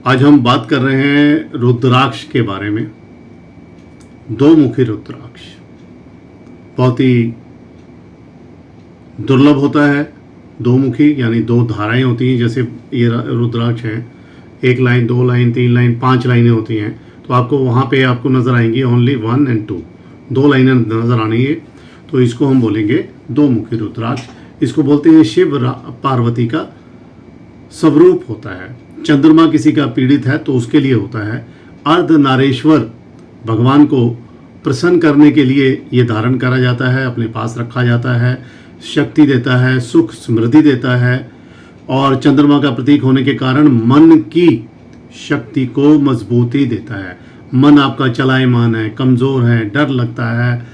आज हम बात कर रहे हैं रुद्राक्ष के बारे में। दो मुखी रुद्राक्ष बहुत ही दुर्लभ होता है। दो मुखी यानी दो धाराएं होती हैं। जैसे ये रुद्राक्ष है, एक लाइन, दो लाइन, तीन लाइन, 5 लाइनें होती हैं। तो आपको वहाँ पे आपको नज़र आएंगी ओनली 1 और 2, 2 लाइनें नज़र आनी है। तो इसको हम बोलेंगे दो मुखी रुद्राक्ष। इसको बोलते हैं शिव पार्वती का स्वरूप होता है। चंद्रमा किसी का पीड़ित है तो उसके लिए होता है। अर्धनारीश्वर भगवान को प्रसन्न करने के लिए ये धारण करा जाता है, अपने पास रखा जाता है। शक्ति देता है, सुख समृद्धि देता है और चंद्रमा का प्रतीक होने के कारण मन की शक्ति को मजबूती देता है। मन आपका चलायमान है, कमज़ोर है, डर लगता है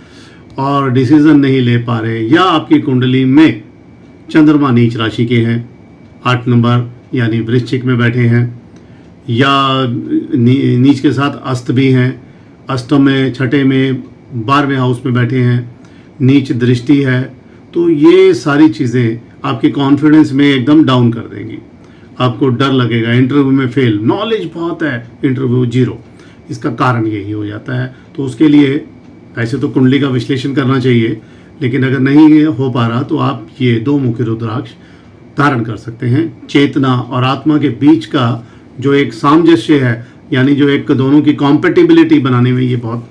और डिसीजन नहीं ले पा रहे, या आपकी कुंडली में चंद्रमा नीच राशि के हैं, 8 नंबर यानी वृश्चिक में बैठे हैं, या नीच के साथ अस्त भी हैं, अष्टम में, छठे में, 12वें हाउस में बैठे हैं, नीच दृष्टि है, तो ये सारी चीज़ें आपके कॉन्फिडेंस में एकदम डाउन कर देंगी। आपको डर लगेगा, इंटरव्यू में फेल, नॉलेज बहुत है, इंटरव्यू 0। इसका कारण यही हो जाता है। तो उसके लिए वैसे तो कुंडली का विश्लेषण करना चाहिए, लेकिन अगर नहीं हो पा रहा तो आप ये दो मुखी रुद्राक्ष धारण कर सकते हैं। चेतना और आत्मा के बीच का जो एक सामंजस्य है, यानी जो एक दोनों की कॉम्पेटिबिलिटी बनाने में ये बहुत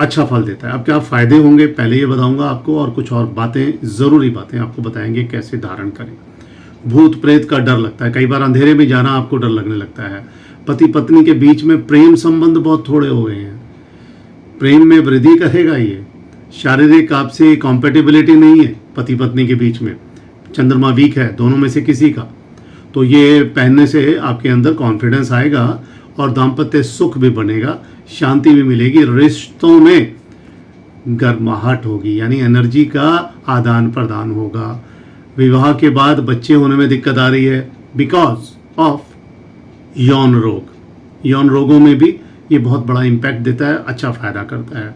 अच्छा फल देता है। अब क्या फ़ायदे होंगे पहले ये बताऊंगा आपको, और कुछ और बातें, ज़रूरी बातें आपको बताएंगे कैसे धारण करें। भूत प्रेत का डर लगता है, कई बार अंधेरे में जाना आपको डर लगने लगता है। पति पत्नी के बीच में प्रेम संबंध बहुत थोड़े हो गए हैं, प्रेम में वृद्धि करेगा ये। शारीरिक आपसे कॉम्पेटिबिलिटी नहीं है पति पत्नी के बीच में, चंद्रमा वीक है दोनों में से किसी का, तो ये पहनने से आपके अंदर कॉन्फिडेंस आएगा और दाम्पत्य सुख भी बनेगा, शांति भी मिलेगी, रिश्तों में गर्माहट होगी, यानी एनर्जी का आदान प्रदान होगा। विवाह के बाद बच्चे होने में दिक्कत आ रही है बिकॉज ऑफ यौन रोग। यौन रोगों में भी ये बहुत बड़ा इम्पैक्ट देता है, अच्छा फायदा करता है।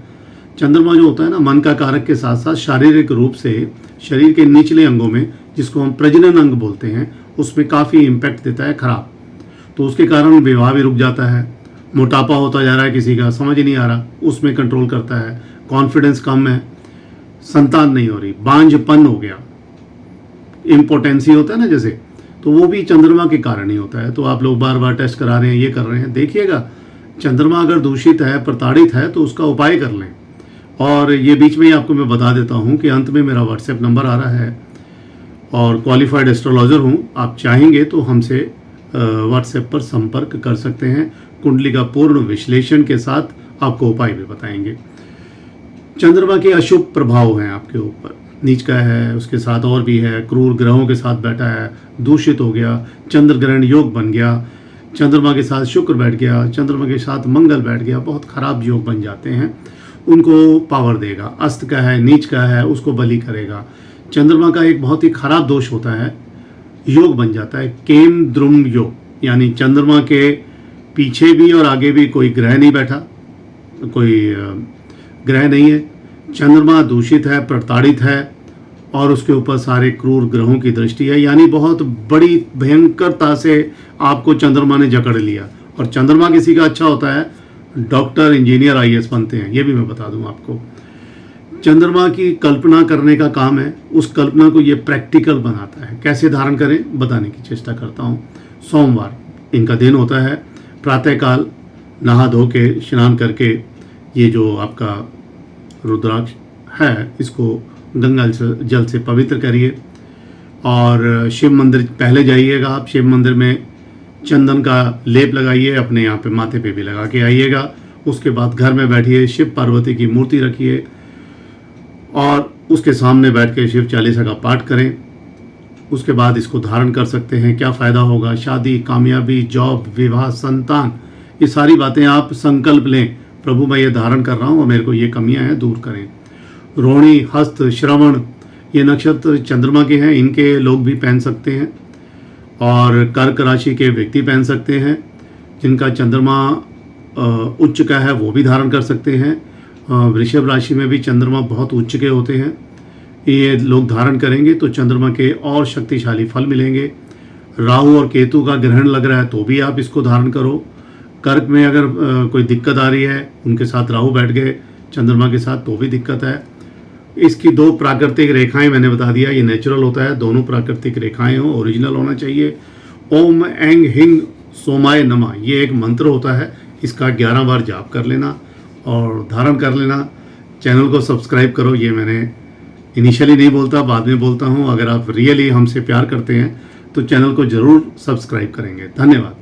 चंद्रमा जो होता है ना, मन का कारक के साथ साथ शारीरिक रूप से शरीर के निचले अंगों में, जिसको हम प्रजनन अंग बोलते हैं, उसमें काफ़ी इम्पैक्ट देता है खराब। तो उसके कारण विवाह भी रुक जाता है, मोटापा होता जा रहा है किसी का, समझ ही नहीं आ रहा, उसमें कंट्रोल करता है। कॉन्फिडेंस कम है, संतान नहीं हो रही, बांझपन हो गया, इम्पोटेंसी होता है ना जैसे, तो वो भी चंद्रमा के कारण ही होता है। तो आप लोग बार बार टेस्ट करा रहे हैं, ये कर रहे हैं, देखिएगा चंद्रमा अगर दूषित है, प्रताड़ित है, तो उसका उपाय कर लें। और ये बीच में ही आपको मैं बता देता हूँ कि अंत में मेरा व्हाट्सएप नंबर आ रहा है और क्वालिफाइड एस्ट्रोलॉजर हूँ। आप चाहेंगे तो हमसे व्हाट्सएप पर संपर्क कर सकते हैं। कुंडली का पूर्ण विश्लेषण के साथ आपको उपाय भी बताएंगे। चंद्रमा के अशुभ प्रभाव हैं आपके ऊपर, नीच का है, उसके साथ और भी है, क्रूर ग्रहों के साथ बैठा है, दूषित हो गया, चंद्र ग्रहण योग बन गया, चंद्रमा के साथ शुक्र बैठ गया, चंद्रमा के साथ मंगल बैठ गया, बहुत खराब योग बन जाते हैं, उनको पावर देगा। अस्त का है, नीच का है, उसको बलि करेगा। चंद्रमा का एक बहुत ही खराब दोष होता है, योग बन जाता है केम द्रुम योग, यानी चंद्रमा के पीछे भी और आगे भी कोई ग्रह नहीं बैठा, कोई ग्रह नहीं है, चंद्रमा दूषित है, प्रताड़ित है और उसके ऊपर सारे क्रूर ग्रहों की दृष्टि है, यानी बहुत बड़ी भयंकरता से आपको चंद्रमा ने जकड़ लिया। और चंद्रमा किसी का अच्छा होता है, डॉक्टर, इंजीनियर, IAS बनते हैं, ये भी मैं बता दूं आपको। चंद्रमा की कल्पना करने का काम है, उस कल्पना को ये प्रैक्टिकल बनाता है। कैसे धारण करें बताने की चेष्टा करता हूँ। सोमवार इनका दिन होता है, प्रातःकाल नहा धो के स्नान करके ये जो आपका रुद्राक्ष है इसको गंगा जल से पवित्र करिए और शिव मंदिर पहले जाइएगा। आप शिव मंदिर में चंदन का लेप लगाइए, अपने यहाँ पे माथे पे भी लगा के आइएगा। उसके बाद घर में बैठिए, शिव पार्वती की मूर्ति रखिए और उसके सामने बैठ के शिव चालीसा का पाठ करें। उसके बाद इसको धारण कर सकते हैं। क्या फ़ायदा होगा? शादी, कामयाबी, जॉब, विवाह, संतान, ये सारी बातें आप संकल्प लें, प्रभु मैं ये धारण कर रहा हूँ और मेरे को ये कमियां हैं, दूर करें। रोहिणी, हस्त, श्रवण, ये नक्षत्र चंद्रमा के हैं, इनके लोग भी पहन सकते हैं और कर्क राशि के व्यक्ति पहन सकते हैं। जिनका चंद्रमा उच्च का है वो भी धारण कर सकते हैं। वृषभ राशि में भी चंद्रमा बहुत उच्च के होते हैं, ये लोग धारण करेंगे तो चंद्रमा के और शक्तिशाली फल मिलेंगे। राहु और केतु का ग्रहण लग रहा है तो भी आप इसको धारण करो। कर्क में अगर कोई दिक्कत आ रही है, उनके साथ राहु बैठ गए चंद्रमा के साथ तो भी दिक्कत है। इसकी 2 प्राकृतिक रेखाएं मैंने बता दिया, ये नेचुरल होता है, दोनों प्राकृतिक रेखाएं हो, ओरिजिनल होना चाहिए। ओम एंग हिंग सोमाय नमः ये एक मंत्र होता है, इसका 11 बार जाप कर लेना और धारण कर लेना। चैनल को सब्सक्राइब करो, ये मैंने इनिशियली नहीं बोलता, बाद में बोलता हूँ। अगर आप रियली हमसे प्यार करते हैं तो चैनल को ज़रूर सब्सक्राइब करेंगे। धन्यवाद।